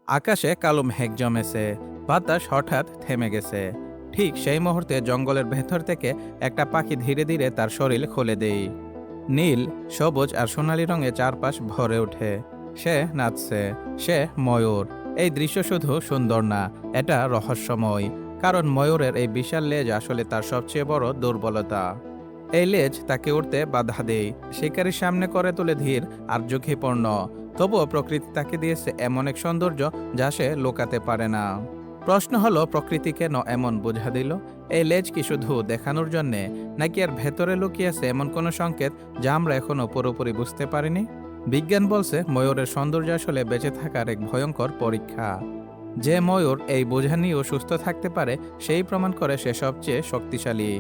আকাশে কালো মেঘ জমেছে, বাতাস হঠাৎ থেমে গেছে। ঠিক সেই মুহূর্তে জঙ্গলের ভেতর থেকে একটা পাখি ধীরে ধীরে তার শরীর খুলে দেয়। নীল, সবুজ আর সোনালী রঙে চারপাশ ভরে ওঠে। সে নাচছে, সে ময়ূর। এই দৃশ্য শুধু সুন্দর না, এটা রহস্যময়। কারণ ময়ূরের এই বিশাল লেজ আসলে তার সবচেয়ে বড় দুর্বলতা। এই লেজ তাকে উড়তে বাধা দেয়, শিকারীর সামনে করে তোলে ধীর আর ঝুঁকিপূর্ণ। তবুও প্রকৃতি তাকে দিয়েছে এমন এক সৌন্দর্য যা সে লুকাতে পারে না। প্রশ্ন হলো, প্রকৃতি কেন এমন বোঝা দিল? এই লেজ কি শুধু দেখানোর জন্যে, নাকি এর ভেতরে লুকিয়ে আছে এমন কোনো সংকেত যা আমরা এখনো পুরোপুরি বুঝতে পারিনি? বিজ্ঞান বলছে ময়ূরের সৌন্দর্য আসলে বেঁচে থাকার এক ভয়ঙ্কর পরীক্ষা। যে ময়ূর এই বোঝা নিয়েও সুস্থ থাকতে পারে, সেই প্রমাণ করে সে সবচেয়ে শক্তিশালী।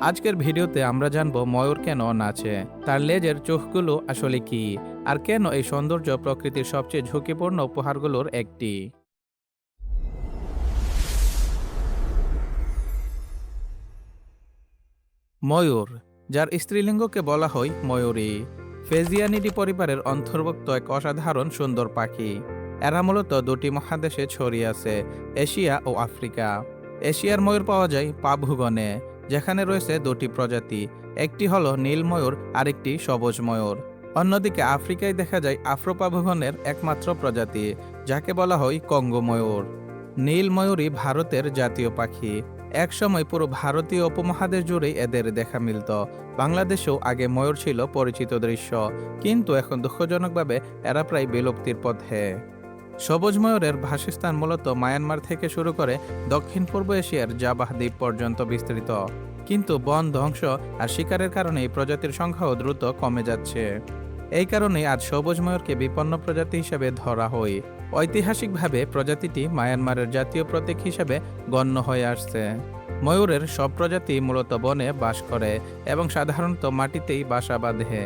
আজকের ভিডিওতে আমরা জানবো ময়ূর কেন নাচে, তার লেজের চোখগুলো আসলে কি, আর কেন এই সৌন্দর্য প্রকৃতির সবচেয়ে ঝুঁকিপূর্ণ উপহারগুলোর একটি। ময়ূর, যার স্ত্রীলিঙ্গকে বলা হয় ময়ূরী, ফেজিয়ানিডি পরিবারের অন্তর্ভুক্ত এক অসাধারণ সুন্দর পাখি। এরা মূলত দুটি মহাদেশে ছড়িয়ে আছে, এশিয়া ও আফ্রিকা। এশিয়ার ময়ূর পাওয়া যায় পাভুগণে, যেখানে রয়েছে দুটি প্রজাতি, একটি হলো নীল ময়ূর, আরেকটি সবুজ ময়ূর। অন্যদিকে আফ্রিকায় দেখা যায় আফ্রোপাভুগণের একমাত্র প্রজাতি, যাকে বলা হয় কঙ্গো ময়ূর। নীল ময়ূরী ভারতের জাতীয় পাখি। একসময় পুরো ভারতীয় উপমহাদেশ জুড়েই এদের দেখা মিলত। বাংলাদেশেও আগে ময়ূর ছিল পরিচিত দৃশ্য, কিন্তু এখন দুঃখজনকভাবে এরা প্রায় বিলুপ্তির পথে। সবুজ ময়ূরের বাসস্থান মূলত মায়ানমার থেকে শুরু করে দক্ষিণ পূর্ব এশিয়ার জাবাহ দ্বীপ পর্যন্ত বিস্তৃত। কিন্তু বন ধ্বংস আর শিকারের কারণে এই প্রজাতির সংখ্যাও দ্রুত কমে যাচ্ছে। এই কারণে আজ সবুজ ময়ূরকে বিপন্ন প্রজাতি হিসেবে ধরা হয়। ঐতিহাসিকভাবে প্রজাতিটি মায়ানমারের জাতীয় প্রতীক হিসেবে গণ্য হয়ে আসছে। ময়ূরের সব প্রজাতি মূলত বনে বাস করে এবং সাধারণত মাটিতেই বাসা বাঁধে।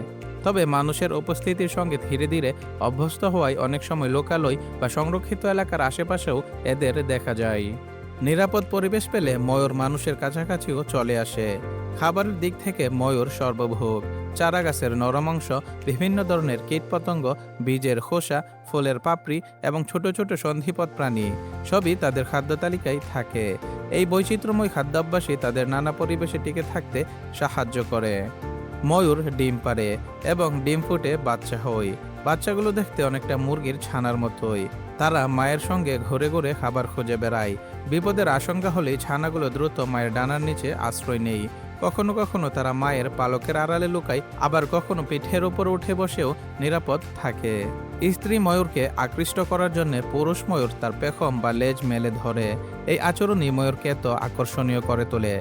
তবে মানুষের উপস্থিতির সঙ্গে ধীরে ধীরে অভ্যস্ত হওয়ায় অনেক সময় লোকালয় বা সংরক্ষিত এলাকার আশেপাশেও এদের দেখা যায়। নিরাপদ পরিবেশ পেলে ময়ূর মানুষের কাছাকাছিও চলে আসে। খাবারের দিক থেকে ময়ূর সর্বভোগ। চারা গাছের নরম অংশ, বিভিন্ন ধরনের কীটপতঙ্গ, বীজের খোসা, ফুলের পাপড়ি এবং ছোট ছোট সন্ধিপদ প্রাণী সবই তাদের খাদ্য তালিকায় থাকে। এই বৈচিত্র্যময় খাদ্যাভ্যাসই তাদের নানা পরিবেশে টিকে থাকতে সাহায্য করে। ময়ূর ডিম পাড়ে এবং ডিম ফুটে বাচ্চা হয়। বাচ্চাগুলো দেখতে অনেকটা মুরগির ছানার মতোই। তারা মায়ের সঙ্গে ঘুরে ঘুরে খাবার খুঁজে বেড়ায়। বিপদের আশঙ্কা হলেই ছানাগুলো দ্রুত মায়ের ডানার নিচে আশ্রয় নেই। কখনো কখনো তারা মায়ের পালকের আড়ালে লুকায়, আবার কখনো পিঠের উপর উঠে বসেও নিরাপদ থাকে। স্ত্রী ময়ূরকে আকৃষ্ট করার জন্য পুরুষ ময়ূর তার পেখম বা লেজ মেলে ধরে। এই আচরণই ময়ূরকে এত আকর্ষণীয় করে তোলে।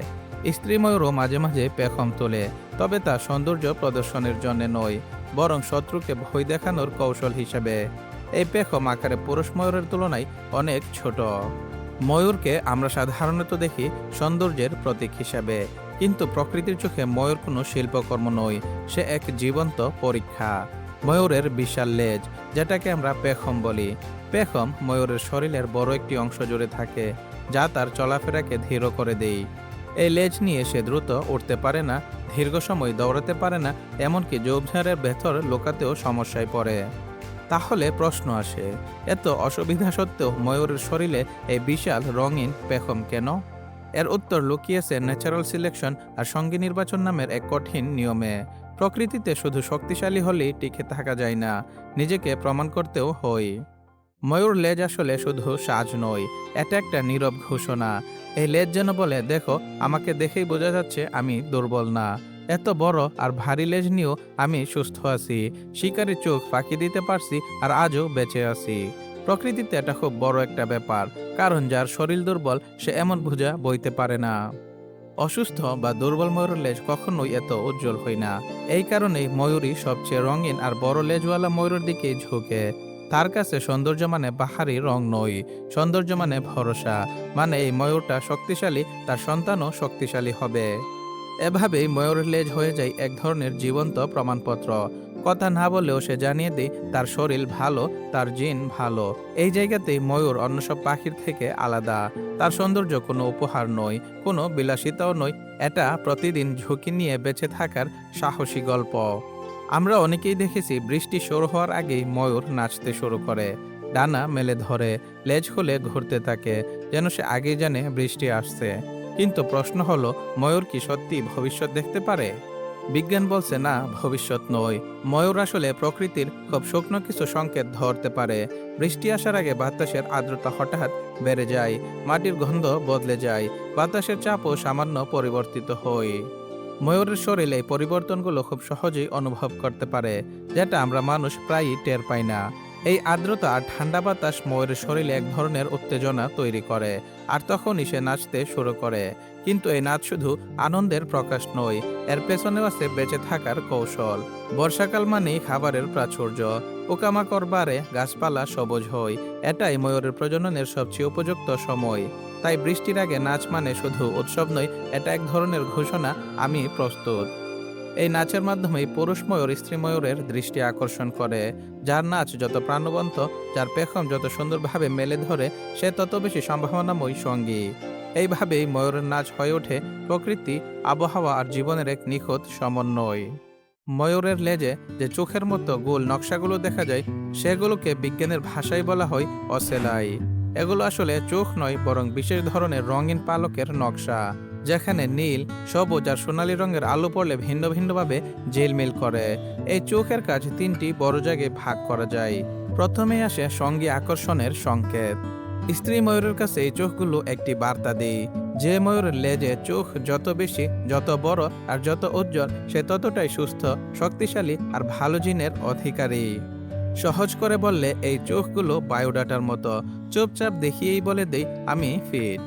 স্ত্রী ময়ূরও মাঝে মাঝে পেখম তোলে, তবে তা সৌন্দর্য প্রদর্শনের জন্য নয়, বরং শত্রুকে ভয় দেখানোর কৌশল হিসেবে। এই পেখম আকারে পুরুষ ময়ূরের তুলনায় অনেক ছোট। ময়ূরকে আমরা সাধারণত দেখি সৌন্দর্যের প্রতীক হিসাবে, কিন্তু প্রকৃতির চোখে ময়ূর কোনো শিল্পকর্ম নয়, সে এক জীবন্ত পরীক্ষা। ময়ূরের বিশাল লেজ, যেটাকে আমরা পেখম বলি। পেখম ময়ূরের শরীরের বড় একটি অংশ জুড়ে থাকে, যা তার চলাফেরাকে ধীর করে দেয়। এই লেজ নিয়ে সে দ্রুত উঠতে পারে না, দীর্ঘ সময় দৌড়াতে পারে না, এমনকি ঝোপঝাড়ের ভেতর লুকাতেও সমস্যায় পড়ে। তাহলে প্রশ্ন আসে, এত অসুবিধা সত্ত্বেও ময়ূরের শরীরে এই বিশাল রঙিন পেখম কেন? এর উত্তর লুকিয়েছে ন্যাচারাল সিলেকশন আর সঙ্গী নির্বাচন নামের এক কঠিন নিয়মে। প্রকৃতিতে শুধু শক্তিশালী হলেই টিকে থাকা যায় না, নিজেকে প্রমাণ করতেও হয়। ময়ূর লেজ আসলে শুধু সাজ নয়, এটা একটা নীরব ঘোষণা। এই লেজ যেন বলে, দেখো, আমাকে দেখেই বোঝা যাচ্ছে আমি দুর্বল না। এত বড় আর ভারী লেজ নিয়েও আমি সুস্থ আছি, শিকারী চোখ ফাঁকি দিতে পারছি, আর আজও বেঁচে আছি। প্রকৃতিতে এটা খুব বড় একটা ব্যাপার, কারণ যার শরীর দুর্বল সে এমন বোঝা বইতে পারে না। অসুস্থ বা দুর্বল ময়ূরের লেজ কখনোই এত উজ্জ্বল হয় না। এই কারণেই ময়ূরী সবচেয়ে রঙিন আর বড় লেজওয়ালা ময়ূরের দিকেই ঝুঁকে। তার কাছে সৌন্দর্য মানে বাহারি রং নয়, সৌন্দর্য মানে ভরসা, মানে এই ময়ূরটা শক্তিশালী, তার সন্তানও শক্তিশালী হবে। এভাবেই ময়ূরের লেজ হয়ে যায় এক ধরনের জীবন্ত প্রমাণপত্র। কথা না বলেও সে জানিয়ে দেয় তার শরীর ভালো, তার জিন ভালো। এই জায়গাতেই ময়ূর অন্য সব পাখির থেকে আলাদা। তার সৌন্দর্য কোনো উপহার নয়, কোনো বিলাসিতাও নয়, এটা প্রতিদিন ঝুঁকি নিয়ে বেঁচে থাকার সাহসী গল্প। আমরা অনেকেই দেখেছি বৃষ্টি শুরু হওয়ার আগেই ময়ূর নাচতে শুরু করে। ডানা মেলে ধরে, লেজ খুলে ঘুরতে থাকে, যেন সে আগেই জানে বৃষ্টি আসছে। কিন্তু প্রশ্ন হলো, ময়ূর কি সত্যি ভবিষ্যৎ দেখতে পারে? বিজ্ঞান বলছে না, ভবিষ্যৎ নয়। ময়ূর আসলে প্রকৃতির খুব শুকনো কিছু সংকেত ধরতে পারে। বৃষ্টি আসার আগে বাতাসের আর্দ্রতা হঠাৎ বেড়ে যায়, মাটির গন্ধ বদলে যায়, বাতাসের চাপও সামান্য পরিবর্তিত হয়। ময়ূরের শরীরে এই পরিবর্তনগুলো খুব সহজেই অনুভব করতে পারে, যেটা আমরা মানুষ প্রায়ই টের পাই না। এই আর্দ্রতা আর ঠান্ডা বাতাস ময়ূরের শরীরে এক ধরনের উত্তেজনা তৈরি করে, আর তখনই সে নাচতে শুরু করে। কিন্তু এই নাচ শুধু আনন্দের প্রকাশ নয়, এর পেছনেও আছে বেঁচে থাকার কৌশল। বর্ষাকাল মানেই খাবারের প্রাচুর্য, পোকামাকড় বাড়ে, গাছপালা সবুজ হয়। এটাই ময়ূরের প্রজননের সবচেয়ে উপযুক্ত সময়। তাই বৃষ্টির আগে নাচ মানে শুধু উৎসব নয়, এটা এক ধরনের ঘোষণা, আমি প্রস্তুত। এই নাচের মাধ্যমেই পুরুষ ময়ূর স্ত্রী ময়ূরের দৃষ্টি আকর্ষণ করে। যার নাচ যত প্রাণবন্ত, যার পেখম যত সুন্দরভাবে মেলে ধরে, সে তত বেশি সম্ভাবনাময় সঙ্গী। এইভাবেই ময়ূরের নাচ হয়ে ওঠে প্রকৃতি, আবহাওয়া আর জীবনের এক নিখুঁত সমন্বয়। ময়ূরের লেজে যে চোখের মতো গোল নকশাগুলো দেখা যায়, সেগুলোকে বিজ্ঞানের ভাষায় বলা হয় অসেলাই। এগুলো আসলে চোখ নয়, বরং বিশেষ ধরনের রঙিন পালকের নকশা, যেখানে নীল, সবুজ আর সোনালী রঙের আলো পড়লে ভিন্ন ভিন্নভাবে ঝিলমিল করে। এই চোখের কাজ তিনটি বড় জায়গায় ভাগ করা যায়। প্রথমেই আসে সঙ্গী আকর্ষণের সংকেত। স্ত্রী ময়ূরের কাছে এই চোখগুলো একটি বার্তা দেয়। যে ময়ূরের লেজে চোখ যত বেশি, যত বড় আর যত উজ্জ্বল, সে ততটাই সুস্থ, শক্তিশালী আর ভালো জিনের অধিকারী। সহজ করে বললে, এই চোখগুলো বায়োডাটার মতো, চুপচাপ দেখিয়েই বলে দেই আমি ফিট।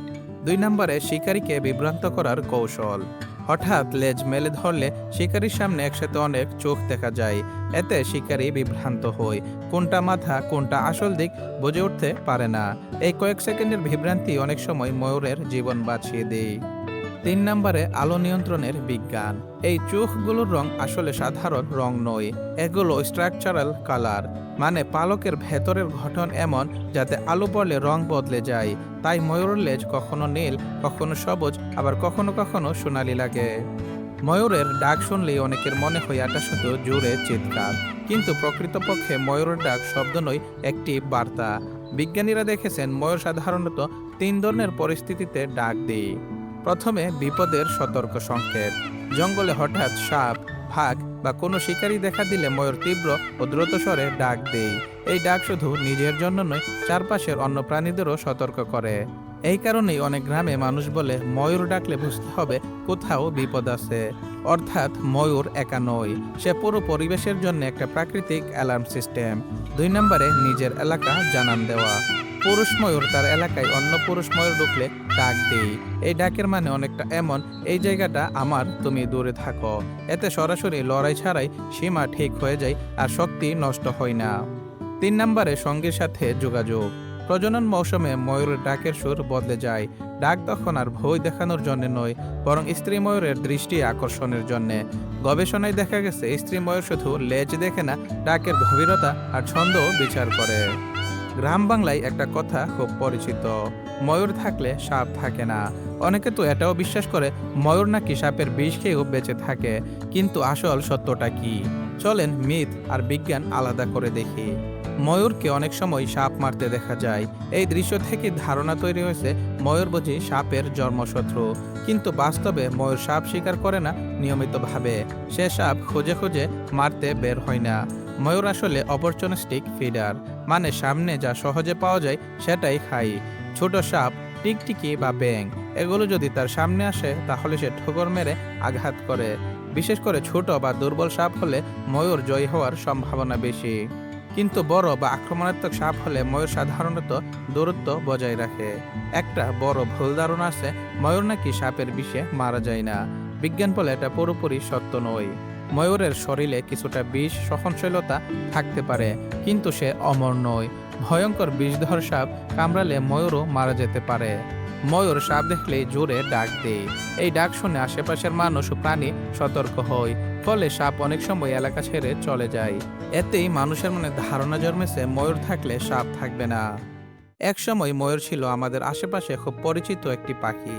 2 নম্বরে শিকারীকে বিভ্রান্ত করার কৌশল। হঠাৎ লেজ মেলে ধরলে শিকারীর সামনে একসাথে অনেক চোখ দেখা যায়। এতে শিকারী বিভ্রান্ত হয়, কোনটা মাথা কোনটা আসল দিক বুঝে উঠতে পারে না। এই কয়েক সেকেন্ডের বিভ্রান্তি অনেক সময় ময়ূরের জীবন বাঁচিয়ে দেয়। 3 নম্বরে আলো নিয়ন্ত্রণের বিজ্ঞান। এই চোখগুলোর রং আসলে সাধারণ রং নয়, এগুলো স্ট্রাকচারাল কালার, মানে পালকের ভেতরের গঠন এমন যাতে আলো পড়লে রং বদলে যায়। তাই ময়ূরের লেজ কখনো নীল, কখনো সবুজ, আবার কখনো কখনো সোনালি লাগে। ময়ূরের ডাক শুনলেই অনেকের মনে হয় এটা শুধু জোরে চিৎকার, কিন্তু প্রকৃতপক্ষে ময়ূরের ডাক শব্দ নয়, একটি বার্তা। বিজ্ঞানীরা দেখেছেন ময়ূর সাধারণত 3 ধরনের পরিস্থিতিতে ডাক দেয়। প্রথমে বিপদের সতর্ক সংকেত। জঙ্গলে হঠাৎ সাপ, বাঘ বা কোনো শিকারী দেখা দিলে ময়ূর তীব্র ও দ্রুত স্বরে ডাক দেয়। এই ডাক শুধু নিজের জন্য নয়, চারপাশের অন্য প্রাণীদেরও সতর্ক করে। এই কারণেই অনেক গ্রামে মানুষ বলে, ময়ূর ডাকলে বুঝতে হবে কোথাও বিপদ আছে। অর্থাৎ ময়ূর একা নয়, সে পুরো পরিবেশের জন্য একটা প্রাকৃতিক অ্যালার্ম সিস্টেম। 2 নম্বরে নিজের এলাকা জানান দেওয়া। পুরুষ ময়ূর তার এলাকায় অন্য পুরুষ ময়ূর ঢুকলে ডাক দেয়। এই ডাকের মানে অনেকটা এমন, এই জায়গাটা আমার, তুমি দূরে থাকো। এতে সরাসরি লড়াই ছাড়াই সীমা ঠিক হয়ে যায় আর শক্তি নষ্ট হয় না। 3 নম্বরে সঙ্গীর সাথে যোগাযোগ। প্রজনন মৌসুমে ময়ূরের ডাকের সুর বদলে যায়। ডাক তখন আর ভয় দেখানোর জন্য নয়, বরং স্ত্রী ময়ূরের দৃষ্টি আকর্ষণের জন্য। গবেষণায় দেখা গেছে, স্ত্রী ময়ূর শুধু লেজ দেখে না, ডাকের গভীরতা আর ছন্দ বিচার করে। গ্রাম বাংলায় একটা কথা খুব পরিচিত, ময়ূর থাকলে সাপ থাকে না। অনেকে তো এটাও বিশ্বাস করে ময়ূর নাকি সাপের বিষ খেয়েও বেঁচে থাকে। কিন্তু আসল সত্যটা কি? চলেন মিথ আর বিজ্ঞান আলাদা করে দেখি। ময়ূরকে অনেক সময় সাপ মারতে দেখা যায়। এই দৃশ্য থেকে ধারণা তৈরি হয়েছে ময়ূর বুঝি সাপের জন্মশত্রু। কিন্তু বাস্তবে ময়ূর সাপ শিকার করে না নিয়মিতভাবে। সে সাপ খুঁজে খুঁজে মারতে বের হয় না। ময়ূর আসলে অপরচুনিস্টিক ফিডার, মানে সামনে যা সহজে পাওয়া যায় সেটাই খায়। ছোট সাপ, টিকটিকি বা ব্যাঙ, এগুলো যদি তার সামনে আসে তাহলে সে ঠোকর মেরে আঘাত করে। বিশেষ করে ছোট বা দুর্বল সাপ হলে ময়ূর জয়ী হওয়ার সম্ভাবনা বেশি। কিন্তু বড় বা আক্রমণাত্মক সাপ হলে ময়ূর সাধারণত দূরত্ব বজায় রাখে। একটা বড় ভুল ধারণা আছে, ময়ূর নাকি সাপের বিষে মারা যায় না। বিজ্ঞান বলে এটা পুরোপুরি সত্য নয়। ময়ূরের শরীরে কিছুটা বিষ সহনশীলতা থাকতে পারে, কিন্তু সে অমর নয়। ভয়ঙ্কর বিষধর সাপ কামড়ালে ময়ূরও মারা যেতে পারে। ময়ূর সাপ দেখলেই জোরে ডাক দেয়। এই ডাক শুনে আশেপাশের মানুষ ও প্রাণী সতর্ক হয়, ফলে সাপ অনেক সময় এলাকা ছেড়ে চলে যায়। এতেই মানুষের মনে ধারণা জন্মেছে ময়ূর থাকলে সাপ থাকবে না। এক সময় ময়ূর ছিল আমাদের আশেপাশে খুব পরিচিত একটি পাখি।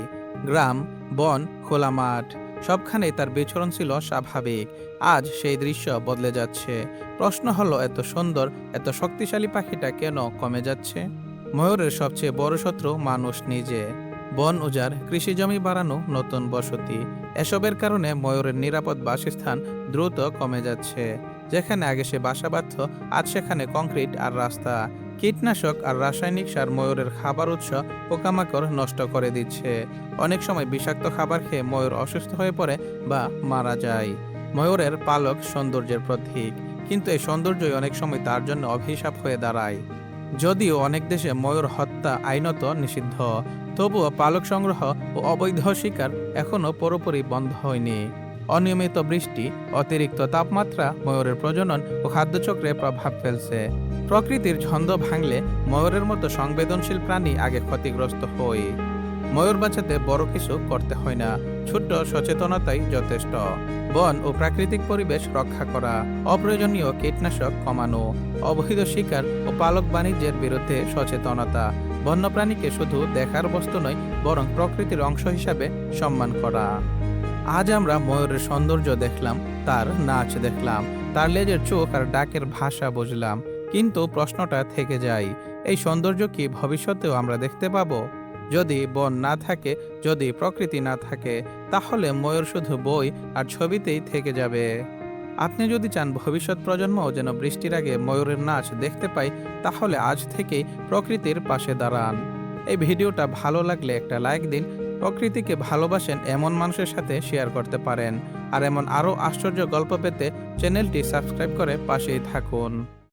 গ্রাম, বন, খোলা মাঠ, সবখানেই তার বিচরণ ছিল স্বাভাবিক। আজ সেই দৃশ্য বদলে যাচ্ছে। প্রশ্ন হলো, এত সুন্দর, এত শক্তিশালী পাখিটা কেন কমে যাচ্ছে? ময়ূরের সবচেয়ে বড় শত্রু মানুষ নিজে। বন উজাড়, কৃষিজমি বাড়ানো, নতুন বসতি, এসবের কারণে ময়ূরের নিরাপদ বাসস্থান দ্রুত কমে যাচ্ছে। যেখানে আগে সে বাসা বাঁধত, আজ সেখানে কংক্রিট আর রাস্তা। কীটনাশক আর রাসায়নিক সার ময়ূরের খাবার উৎস পোকামাকড় নষ্ট করে দিচ্ছে। অনেক সময় বিষাক্ত খাবার খেয়ে ময়ূর অসুস্থ হয়ে পড়ে বা মারা যায়। ময়ূরের পালক সৌন্দর্যের প্রতীক, কিন্তু এই সৌন্দর্যই অনেক সময় তার জন্য অভিশাপ হয়ে দাঁড়ায়। যদিও অনেক দেশে ময়ূর হত্যা আইনত নিষিদ্ধ, তবুও পালক সংগ্রহ ও অবৈধ শিকার এখনও পুরোপুরি বন্ধ হয়নি। অনিয়মিত বৃষ্টি, অতিরিক্ত তাপমাত্রা ময়ূরের প্রজনন ও খাদ্যচক্রে প্রভাব ফেলছে। প্রকৃতির ছন্দ ভাঙলে ময়ূরের মতো সংবেদনশীল প্রাণী আগে ক্ষতিগ্রস্ত হয়। ময়ূর বাঁচাতে বড় কিছু করতে হয় না, ছোট্ট সচেতনতাই যথেষ্ট। বন ও প্রাকৃতিক পরিবেশ রক্ষা করা, অপ্রয়োজনীয় কীটনাশক কমানো, অবৈধ শিকার ও পালক বাণিজ্যের বিরুদ্ধে সচেতনতা, বন্যপ্রাণীকে শুধু দেখার বস্তু নয় বরং প্রকৃতির অংশ হিসাবে সম্মান করা। আজ আমরা ময়ূরের সৌন্দর্য দেখলাম, তার নাচ দেখলাম, তার লেজের চোখ আর ডাকের ভাষা বুঝলাম, কিন্তু প্রশ্নটা থেকে যায়, এই সৌন্দর্য কি ভবিষ্যতেও আমরা দেখতে পাবো? যদি বন না থাকে, যদি প্রকৃতি না থাকে, তাহলে ময়ূর শুধু বই আর ছবিতেই থেকে যাবে। আপনি যদি চান ভবিষ্যৎ প্রজন্মও যেন বৃষ্টির আগে ময়ূরের নাচ দেখতে পায়, তাহলে আজ থেকেই প্রকৃতির পাশে দাঁড়ান। এই ভিডিওটা ভালো লাগলে একটা লাইক দিন। প্রকৃতিকে ভালোবাসেন এমন মানুষের সাথে শেয়ার করতে পারেন। আর এমন আরও আশ্চর্য গল্প পেতে চ্যানেলটি সাবস্ক্রাইব করে পাশেই থাকুন।